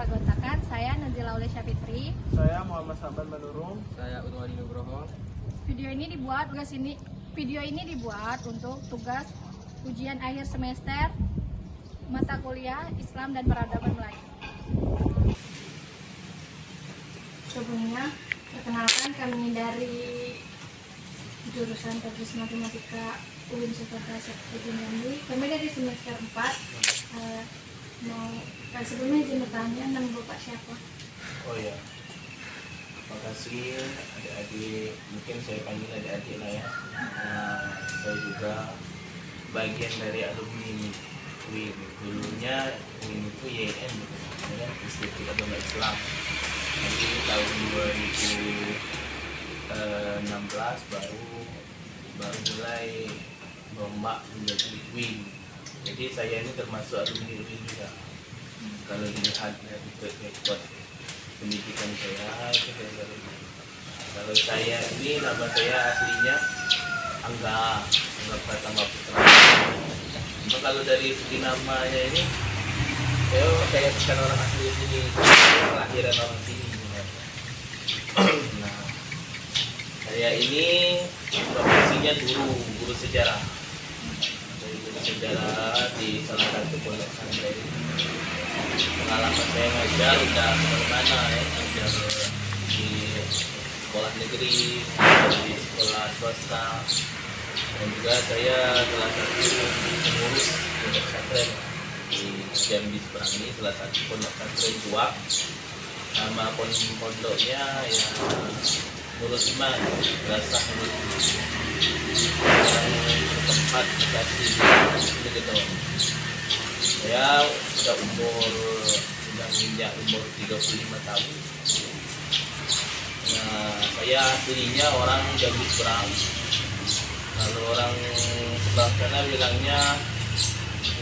Pagontakan. Saya Nazila Aulia Syafitri. Saya Muhammad Saban Manurung. Saya Unwadi Nugroho. Video ini dibuat untuk tugas ujian akhir semester mata kuliah Islam dan Peradaban Melayu. Sebelumnya, perkenalkan kami dari jurusan Teknik Matematika UIN Universitas Jambi. Kami dari semester 4. Sebelumnya izin bertanya, nama Bapak siapa? Oh ya, terima kasih adik-adik, mungkin saya panggil adik-adik lah ya. Saya juga bagian dari alumni UIN. Dulunya UIN itu YN, Institut Agama Islam. Nanti tahun 2016 baru mulai berombak menjadi UIN. Jadi saya ini termasuk alumni UIN juga. Kalau dilihat dari rekod pendidikan saya, itu saya alumni. Kalau saya ini, nama saya aslinya Angga Pratama Putra. Cuma kalau dari segi namanya ini, saya bukan orang asli sini, kelahiran orang sini. Nah, saya ini profesinya guru sejarah. Sejarah di salah satu pondok pesantren. Pengalaman saya ngajar udah kemana-mana ya, ngajar di sekolah negeri, di sekolah swasta, dan juga saya salah satu pengurus pondok pesantren di Jambi Seberang ini, salah satu pondok pesantren tua. Nama pondoknya ya Nurul Iman, Rasah Nurul Iman. Tempat dikasih gitu. Saya sudah menginjak umur 35 tahun. Nah, saya aslinya orang Jambi Seberang. Kalau orang sebelah sana bilangnya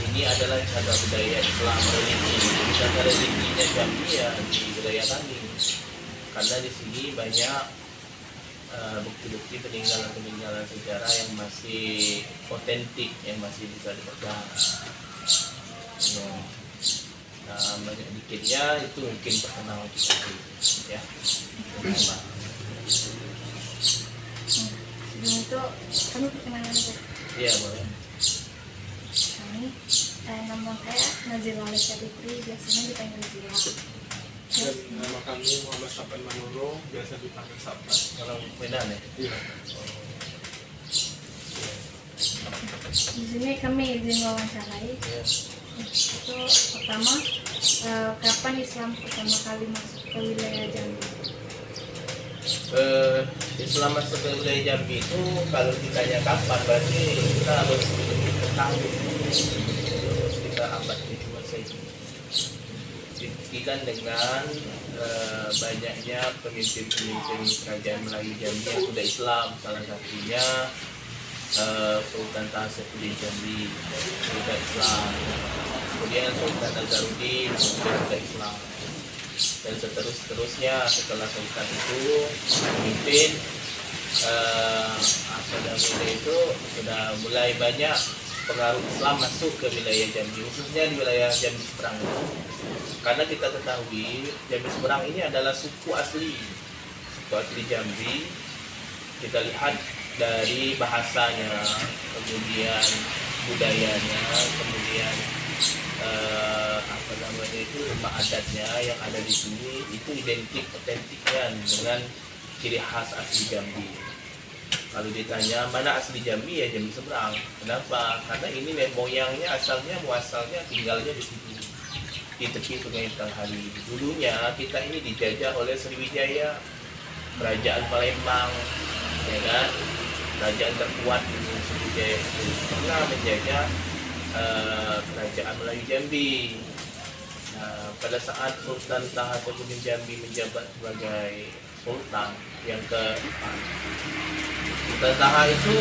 ini adalah cagar budaya Islam religi. Cagar religinya Jambi ya di wilayah kami. Karena di sini banyak bukti-bukti peninggalan sejarah yang masih otentik, yang masih bisa dipegang. Nah, banyak dikitnya itu mungkin perkenalan kita ya. Sebelum itu kami perkenalan dulu. Iya boleh. Kami nama saya Nazila Aulia Syafitri, biasanya dipanggil Zila. Dan nama kami Muhammad Saban Manurung, biasa dipanggil Saban. Orang Medan ya? Iya. Di sini kami izin wawancarai. Itu pertama, kapan Islam pertama kali masuk ke wilayah Jambi? Islam masuk ke wilayah Jambi itu kalau ditanya kapan berarti kita harus tahu kita abad ke-2 Masehi. Dibuktikan dengan banyaknya pemimpin-pemimpin kerajaan Melayu Jambi yang sudah Islam, salah satunya Sultan Taha-Sefudin Jambi sudah Islam, kemudian Sultan Nazaruddin sudah Islam, dan seterusnya setelah Sultan itu memimpin itu sudah mulai banyak pengaruh Islam masuk ke wilayah Jambi, khususnya di wilayah Jambi Seberang. Karena kita ketahui Jambi Seberang ini adalah suku asli Jambi. Kita lihat dari bahasanya, kemudian budayanya, kemudian rumah adatnya yang ada di sini itu identik, otentiknya dengan ciri khas asli Jambi. Kalau ditanya mana asli Jambi, ya Jambi Seberang. Kenapa? Karena ini moyangnya muasalnya tinggalnya di sini, di tepi Sungai Tanghari. Dulunya kita ini dijajah oleh Sriwijaya, Kerajaan Palembang, ya kan? Kerajaan terkuat di Sriwijaya itu pernah menjajah Kerajaan Melayu Jambi. Nah, pada saat Sultan Taha-Sefudin Jambi menjabat sebagai Sultan yang ke-4, Sultan Taha itu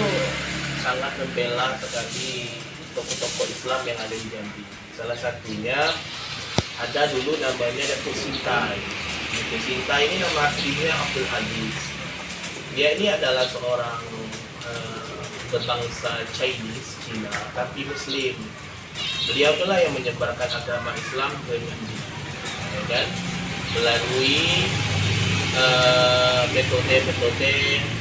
sangat membela sekali tokoh-tokoh Islam yang ada di Jambi. Salah satunya ada dulu namanya Datuk Sintai. Datuk Sintai ini nama aslinya Abdul Aziz. Dia ini adalah seorang berbangsa Cina, tapi Muslim. Beliau itulah yang menyebarkan agama Islam ke Jambi. kan, melalui metode-metode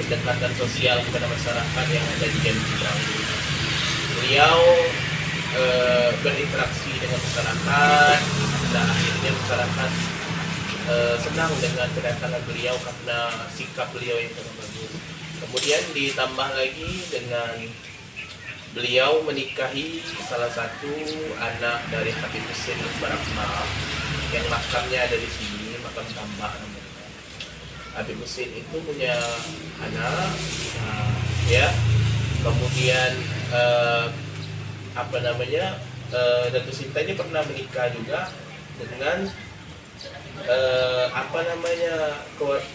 pendekatan sosial kepada masyarakat yang ada di Jambi Seberang. Beliau berinteraksi dengan masyarakat dan akhirnya masyarakat senang dengan kedatangan beliau karena sikap beliau yang sangat bagus. Kemudian ditambah lagi dengan beliau menikahi salah satu anak dari Habib Hussein Barakma yang makamnya ada di sini, makam tambah namanya. Habib Hussein itu punya anak, ya. Kemudian Datuk Sinta ini pernah menikah juga dengan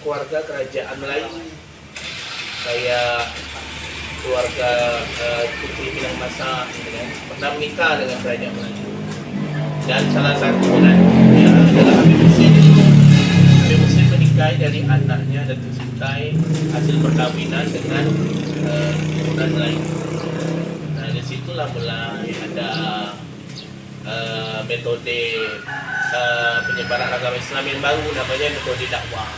keluarga kerajaan Melayu, kayak keluarga Putri Pinang Masa, gitu kan, pernah menikah dengan kerajaan Melayu. Dan salah satu anaknya adalah Habib Hussein itu. Habib Hussein menikahi dari anaknya Datuk Sintai hasil perkawinan dengan keturunan Melayu. Nah, disitulah mulai ada metode penyebaran agama Islam yang baru, namanya metode dakwah.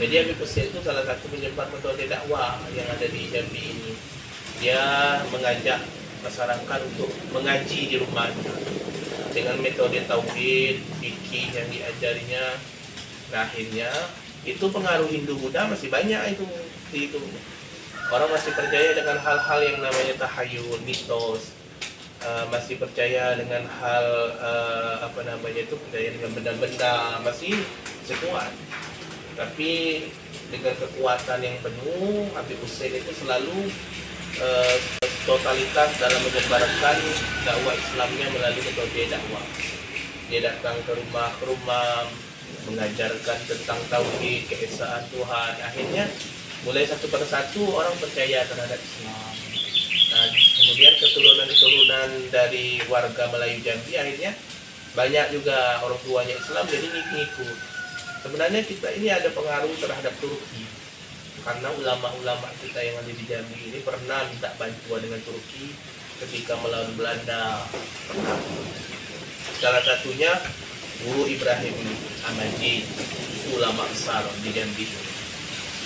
Jadi Habib Hussein itu salah satu penyebar metode dakwah yang ada di Jambi ini. Dia mengajak masyarakat untuk mengaji di rumahnya dengan metode tauhid, fikih yang diajarinya. Nah, akhirnya itu pengaruh Hindu Buddha masih banyak itu. Orang masih percaya dengan hal-hal yang namanya tahayul, mitos. Masih percaya dengan hal percaya dengan benda-benda, masih sekuat. Tapi dengan kekuatan yang penuh, Habib Hussein itu selalu totalitas dalam menyebarkan dakwah Islamnya melalui metode dakwah. Dia datang ke rumah, mengajarkan tentang tauhid, keesaan Tuhan. Akhirnya mulai satu persatu orang percaya terhadap Islam. Nah, kemudian keturunan dari warga Melayu Jambi akhirnya banyak juga orang tuanya Islam, jadi ngikut. Sebenarnya kita ini ada pengaruh terhadap Turki, karena ulama-ulama kita yang ada di Jambi ini pernah minta bantuan dengan Turki ketika melawan Belanda. Salah satunya Guru Ibrahim Ahmadi, ulama besar di Jambi.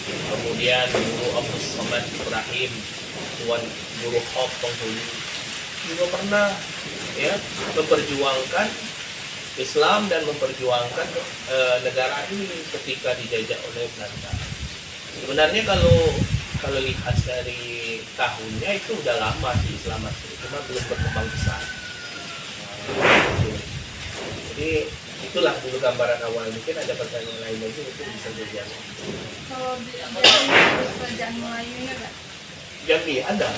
Kemudian Guru Abdul Somad Ibrahim, Tuan Guru Hop Penghulu juga pernah memperjuangkan Islam dan memperjuangkan negara ini ketika dijajah oleh Belanda. Sebenarnya kalau lihat dari tahunnya itu udah lama sih Islam masuk, cuma belum berkembang besar. Jadi itulah dulu gambaran awal. Mungkin ada pertanyaan lain lagi, mungkin bisa dijawab. Kalau di Jambi kerajaan Melayunya nggak? Jambi ada.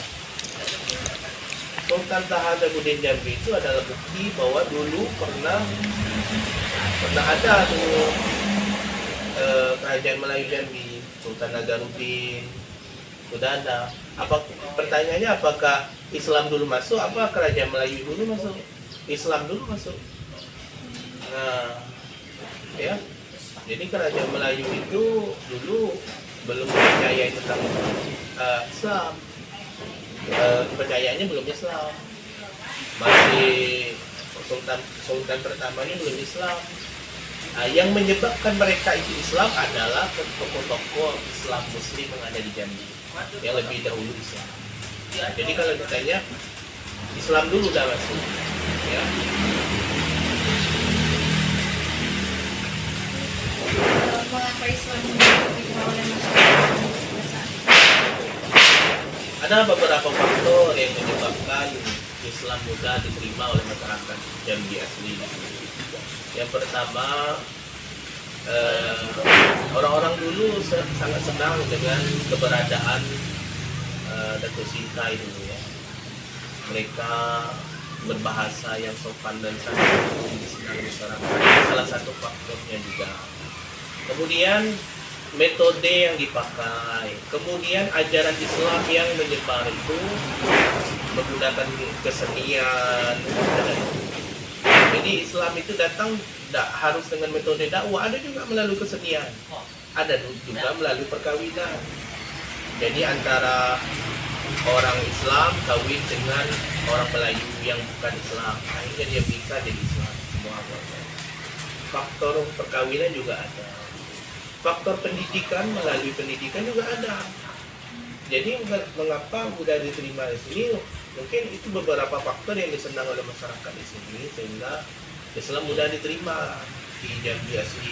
Sultan Tahazabuddin Jambi itu adalah bukti bahwa dulu pernah ada tuh kerajaan Melayu Jambi, Sultan Nazaruddin, sudah ada. Pertanyaannya apakah Islam dulu masuk? Apa kerajaan Melayu dulu masuk? Islam dulu masuk. Nah, ya. Jadi kerajaan Melayu itu dulu belum percaya tentang Islam. Kepercayaannya belum Islam, masih sultan pertamanya belum Islam. Nah, yang menyebabkan mereka itu Islam adalah tokoh-tokoh Islam Muslim yang ada di Jambi yang lebih dahulu Islam. Nah, jadi kalau ditanya Islam dulu dah masuk, ya. Mengapa Islam diterima oleh masyarakat pada saat itu? Ada beberapa faktor yang menyebabkan Islam mudah diterima oleh masyarakat Jambi asli. Yang pertama, orang-orang dulu sangat senang dengan keberadaan Datuk Sinta dulu, ya. Mereka berbahasa yang sopan dan santun, disenangi masyarakat. Salah satu faktornya juga. Kemudian metode yang dipakai, kemudian ajaran Islam yang menyebar itu menggunakan kesenian. Jadi Islam itu datang tidak harus dengan metode dakwah, ada juga melalui kesenian, ada juga melalui perkawinan. Jadi antara orang Islam kawin dengan orang Melayu yang bukan Islam, akhirnya dia bisa jadi Islam semua. faktor perkawinan juga ada, faktor pendidikan, melalui pendidikan juga ada. Jadi mengapa mudah diterima di sini? Mungkin itu beberapa faktor yang disenang oleh masyarakat di sini sehingga Islam mudah diterima di Jambi asli.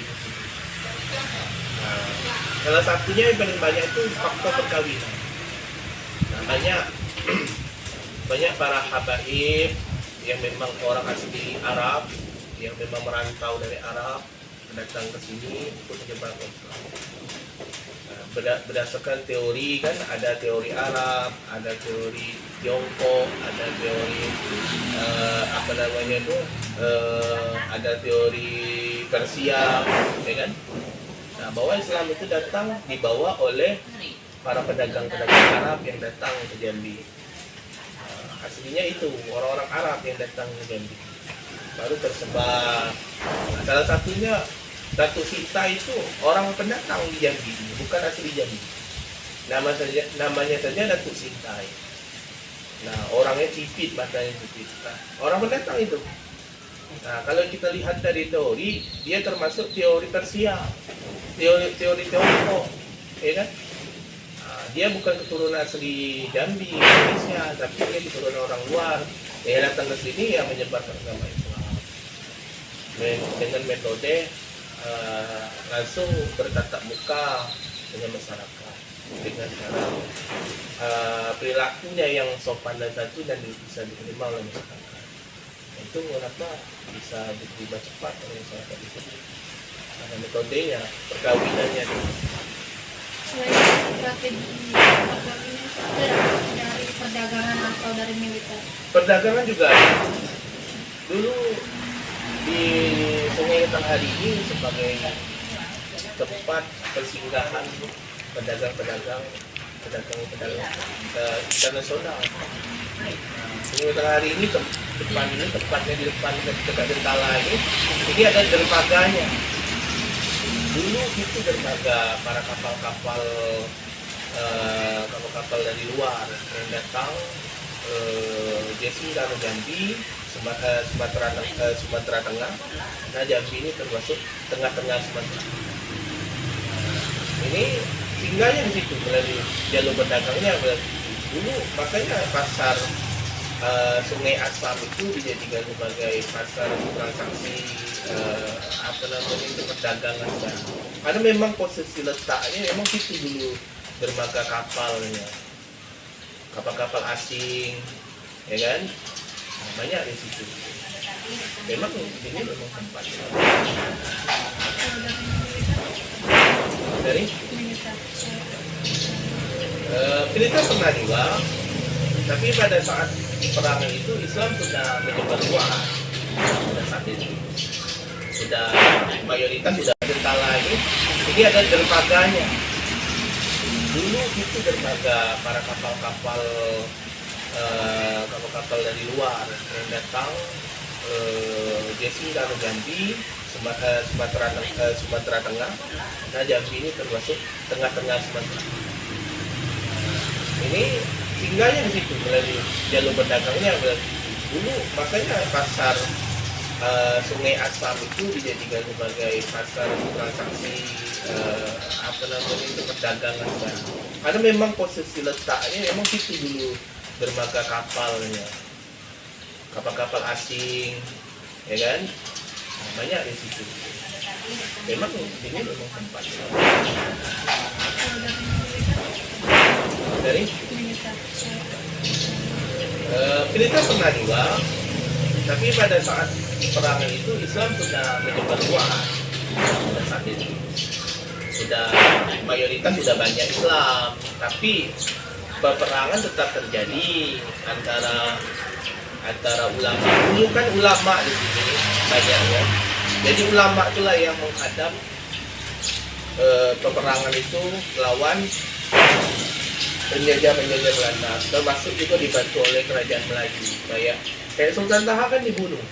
Nah, salah satunya yang paling banyak itu faktor perkawinan. Nah, banyak para habaib yang memang orang asli Arab, yang memang merantau dari Arab datang ke sini untuk menyebarkan Islam. Berdasarkan teori kan, ada teori Arab, ada teori Tiongkok, ada teori ada teori Persia, ya kan? Nah, bahwa Islam itu datang dibawa oleh para pedagang-pedagang Arab yang datang ke Jambi. Aslinya itu orang-orang Arab yang datang ke Jambi, baru tersebar. Nah, salah satunya Datuk Sita itu orang pendatang di Jambi, bukan asli Jambi. Namanya saja Datuk Sita. Nah, orangnya cipit, matanya cipit. Nah, orang pendatang itu. Nah, kalau kita lihat dari teori, dia termasuk teori Persia, teori Tiongkok, ya kan? Nah, dia bukan keturunan asli Jambi, Indonesia, tapi dia keturunan orang luar. Dia datang ke sini ya menyebarkan agama Islam dengan metode langsung bertatap muka dengan masyarakat dengan cara perilakunya yang sopan dan santun dan bisa diterima oleh masyarakat. Itu mengapa bisa diterima cepat oleh masyarakat di sini karena metodenya, perkawinannya. Selain strategi perkawinan dari perdagangan atau dari militer? Perdagangan juga ada. Dulu di Sungai Tengahari ini sebagai tempat persinggahan pedagang-pedagang internasional. Sungai Tengahari ini tepatnya di depan dekat Dentala ini ada dermaganya. Dulu itu dermaga para kapal-kapal dari luar yang datang dia singgah ke Jambi, Sumatera Tengah. Nah, Jambi ini termasuk tengah-tengah Sumatera. Ini singgahnya di situ melalui jalur pedagangnya. Dulu makanya pasar Sungai Asam itu dijadikan sebagai pasar transaksi itu perdagangan. Karena memang posisi letaknya memang situ dulu dermaga kapalnya. Kapal-kapal asing, ya kan? Nah, banyak di situ. Memang ini memang tempat. Dari militer pernah juga, tapi pada saat perang itu Islam sudah menyebar luas. Pada saat itu sudah mayoritas sudah Dentala ini ada dermaganya. Dulu itu dermaga para kapal-kapal dari luar yang datang dia singgah ke Jambi, Sumatera Tengah. Nah, Jambi ini termasuk tengah-tengah Sumatera. Ini singgahnya di situ melalui jalur pedagangnya. Dulu makanya pasar Sungai Asam itu dijadikan sebagai pasar transaksi itu perdagangan. Karena memang posisi letaknya memang situ dulu dermaga kapalnya, kapal-kapal asing, ya kan? Nah, banyak di situ. Memang ini memang tempat. Dari militer pernah juga, tapi pada saat perang itu Islam sudah menyebar luas. Pada saat itu sudah mayoritas sudah banyak Islam, tapi peperangan tetap terjadi antara ulama. Dulu kan ulama di sini banyaknya. Jadi ulama itulah yang menghadap peperangan itu lawan penjajah Belanda, termasuk juga dibantu oleh kerajaan Melayu. Kayak Sultan Taha kan dibunuh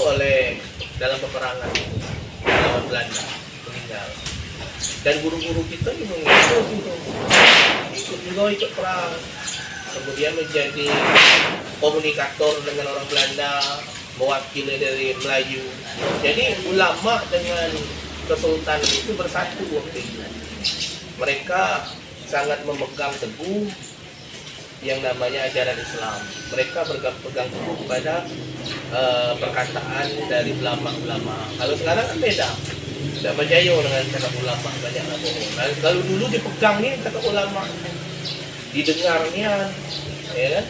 oleh dalam peperangan lawan Belanda, meninggal. Dan guru-guru kita juga ikut perang. Kemudian menjadi komunikator dengan orang Belanda, mewakili dari Melayu. Jadi ulama dengan kesultanan itu bersatu waktu itu. Mereka sangat memegang teguh yang namanya ajaran Islam. Mereka berpegang teguh kepada perkataan dari ulama-ulama. Kalau sekarang kan beda. Tidak percaya dengan kata ulama, banyak bohong. Nah, kalau dulu dipegang nih kata ulama, didengarnya, ya kan?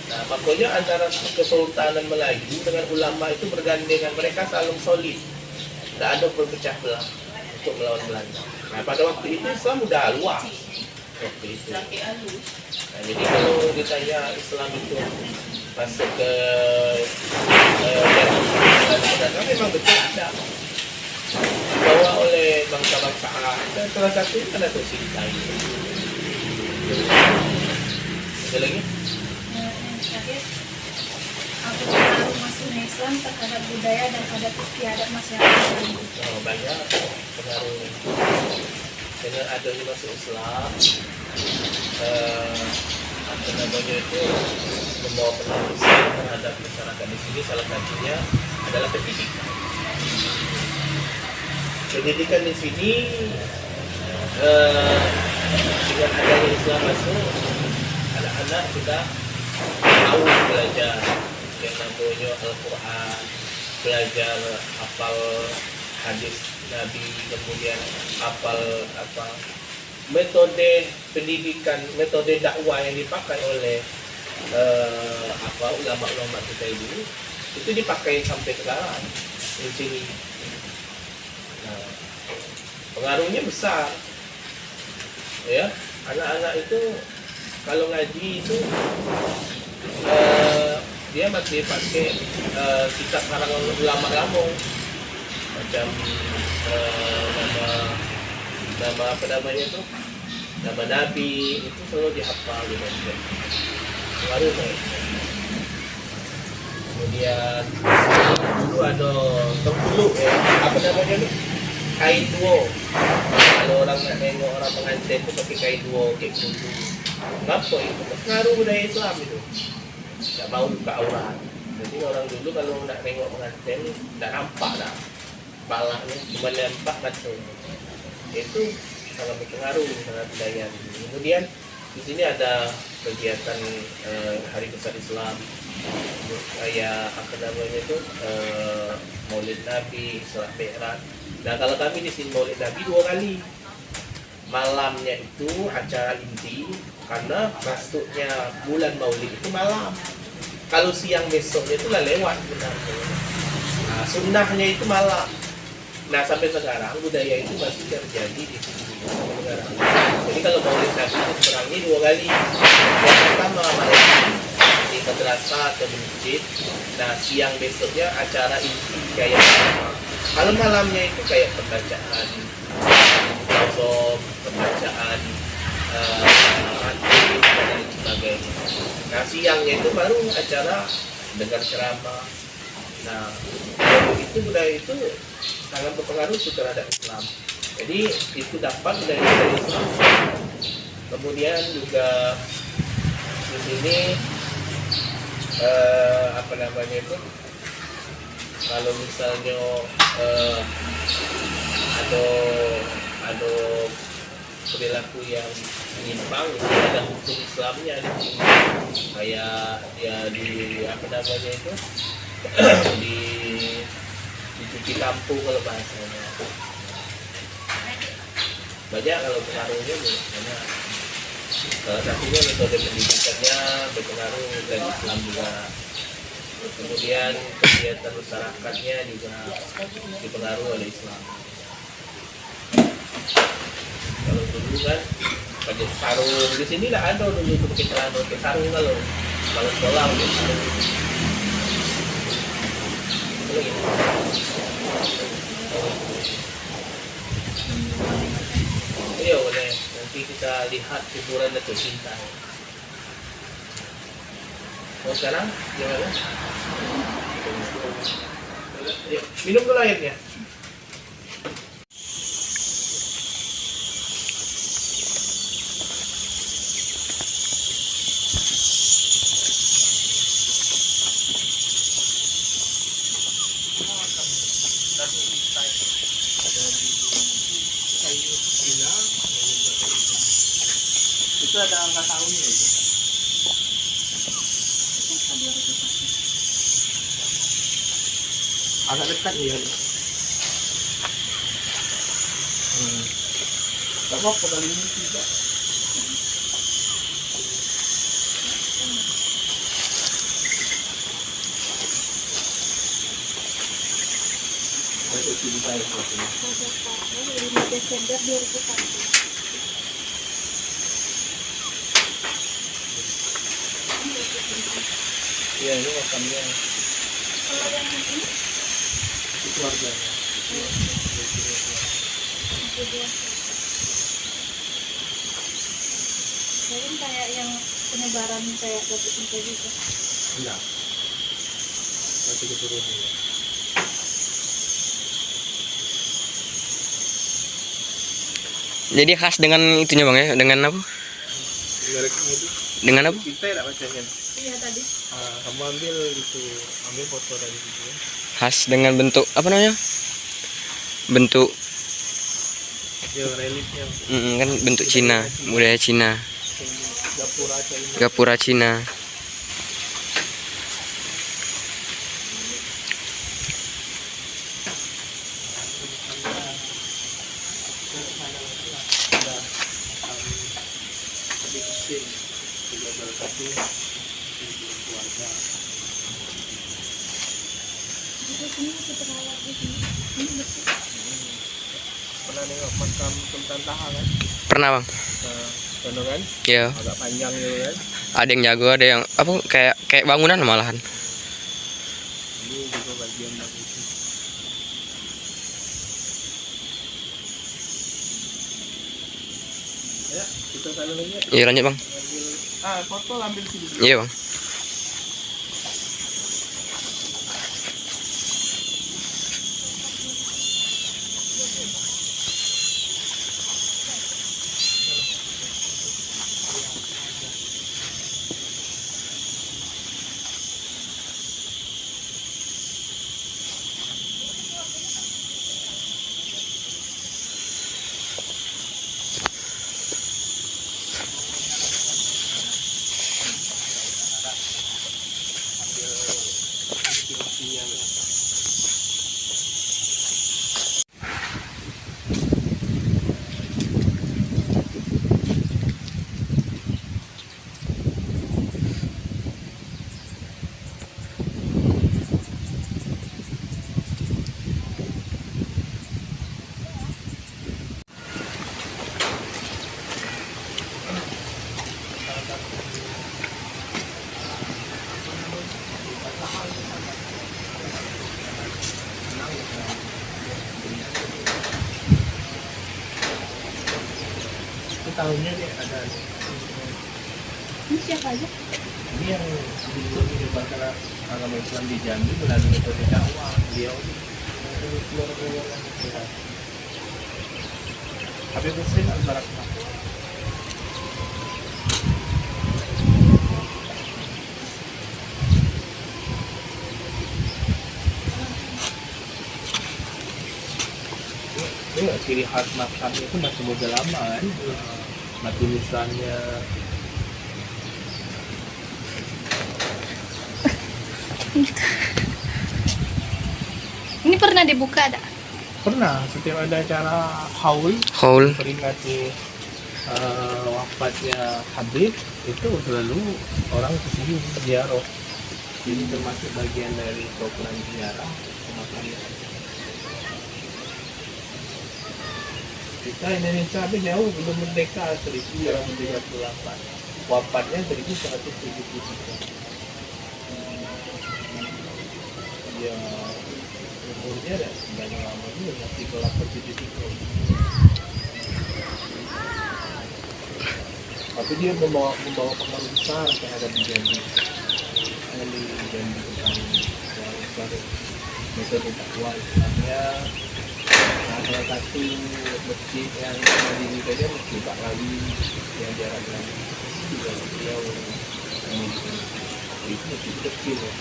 Nah, makanya antara Kesultanan Melayu dengan ulama itu bergandengan, mereka saling solid. Tidak ada berpecah belah untuk melawan Belanda. Nah, pada waktu itu Islam udah luas. Waktu itu. Nah, jadi kalau ditanya Islam itu masuk ke daerah memang betul ada. Dibawa oleh bangsa-bangsa Arab. Dan salah satu kan ada Sinta itu. Ada lagi? Yang terakhir, apa pengaruh masuknya Islam terhadap budaya dan adat istiadat masyarakat? Oh, banyak pengaruhnya. Dengan adanya masuk Islam, apa namanya itu membawa pengaruh terhadap masyarakat di sini. Salah satunya adalah pendidikan. Pendidikan di sini dengan adanya Islam masuk, anak-anak sudah tahu belajar yang namanya Al-Quran, belajar hafal hadis Nabi, kemudian hafal metode pendidikan, metode dakwah yang dipakai oleh ulama-ulama kita itu dipakai sampai sekarang di sini. Nah, pengaruhnya besar, ya. Anak-anak itu kalau ngaji itu dia masih pakai kitab karangan ulama lama, macam nama apa namanya itu, nama Nabi itu selalu dihafal gitu. Pengaruhnya. Kemudian dulu ada tengkuluk ya, apa namanya itu, kain duo. Kalau orang nak tengok orang pengantin itu pakai kain duo kayak gitu. Kenapa itu? Pengaruh budaya Islam itu. Tak mau buka aurat. Jadi orang dulu kalau nak tengok pengantin tak nampak dah balaknya, cuma nampak kata. Itu sangat berpengaruh dengan budaya. Kemudian di sini ada kegiatan Hari Besar Islam, kayak apa namanya itu Maulid Nabi, Sholat Mi'raj. Nah kalau kami di sini Maulid Nabi 2 kali. Malamnya itu acara inti, karena masuknya bulan Maulid itu malam. Kalau siang besoknya itu lah lewat benar. Nah, sunnahnya itu malam. Nah sampai sekarang budaya itu masih terjadi di sini. Jadi kalau Maulid Nabi itu sebenarnya 2 kali. Yang pertama malam di madrasah atau di masjid. Nah siang besoknya acara inti kayak sama. Kalau malamnya itu kayak pembacaan pembacaan hadis dan lain sebagainya. Nah siangnya itu baru acara dengar ceramah. Nah itu budaya itu sangat berpengaruh terhadap Islam. Jadi itu dapat dari Islam. Kemudian juga di sini apa namanya itu, kalau misalnya ada perilaku yang menyimpang, ada hukum Islamnya di sini. Kayak ya di apa namanya itu dicuci kampung kalau bahasanya. Banyak kalau pengaruhnya banyak. Salah satunya metode pendidikannya berpengaruh dari Islam juga. Kemudian kegiatan masyarakatnya juga dipengaruhi oleh Islam. Kalau dulu kan pakai sarung, di sini lah ada dulu itu pakai celana, pakai sarung kalau sekolah pakai sarung. Iya boleh, nanti kita lihat hiburan Datuk Sinta. Mau sekarang gimana? Yuk, minum dulu airnya. ada angka tahunnya itu. Agak dekat ya. Gak apa-apa kali ini tidak. Itu cinta ya. 5 Desember 2001. Iya, ini makamnya. Kalau yang ini Itu keluarganya. mungkin kayak yang penyebaran kayak Datuk Cinta gitu. Enggak. Masih keturunan. Jadi khas dengan itunya bang ya, dengan apa? Mereknya itu. Dengan apa? Kita ya bacanya. Iya tadi. Kamu ambil itu, ambil foto dari situ. Ya. Khas dengan bentuk apa namanya? Bentuk Ya reliefnya. kan bentuk Cina, budaya Cina, Gapura Cina. gapura Cina. Tapi kecil. Juga salah satu keluarga. Di sini kita rawat di sini. Ini bersih. Pernah nengok makam Sultan Taha kan? Pernah bang? Nah, sono kan? Ya. Agak panjang gitu kan? Ada yang jago, ada yang apa kayak bangunan malahan. Ini juga bagian dari itu. Ya, kita kali lagi ya. Iya lanjut bang. Ambil, foto ambil sini. Iya bang. Itu tahunnya dia ada. Ini siapa aja? Ini yang dulu menyebarkan agama Islam di Jambi melalui metode dakwah. Beliau ini keluarga yang kita. Habib Hussein Al-Barakah. Ini ciri khas makamnya itu masih model lama kan? Nah tulisannya Ini pernah dibuka ada? pernah setiap ada acara haul Haul. peringati wafatnya Habib itu selalu orang kesini ziarah. Jadi termasuk bagian dari program ziarah pemakaman. Kita Indonesia tapi jauh belum merdeka 1938. Wafatnya 1973. Ya umurnya ada banyak lama juga masih kelak bertitik-titik. Tapi dia membawa pengaruh besar terhadap Jambi. Di Jambi tentang yang besar metode dakwah Islamnya. Nah, salah satu masjid yang didirikannya masjid Pak Lawi yang diarahkan juga beliau itu masjid kecil ya.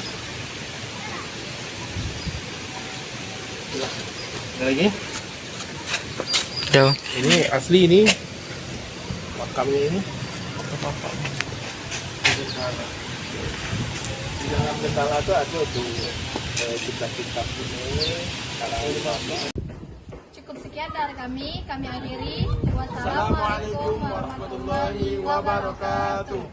Ada lagi? Jauh. Ini asli ini makamnya ini atau bapakmu di Gentala. Di dalam Gentala itu ada tuh kitab-kitab ini. Cukup sekian dari kami akhiri. Wassalamualaikum warahmatullahi wabarakatuh.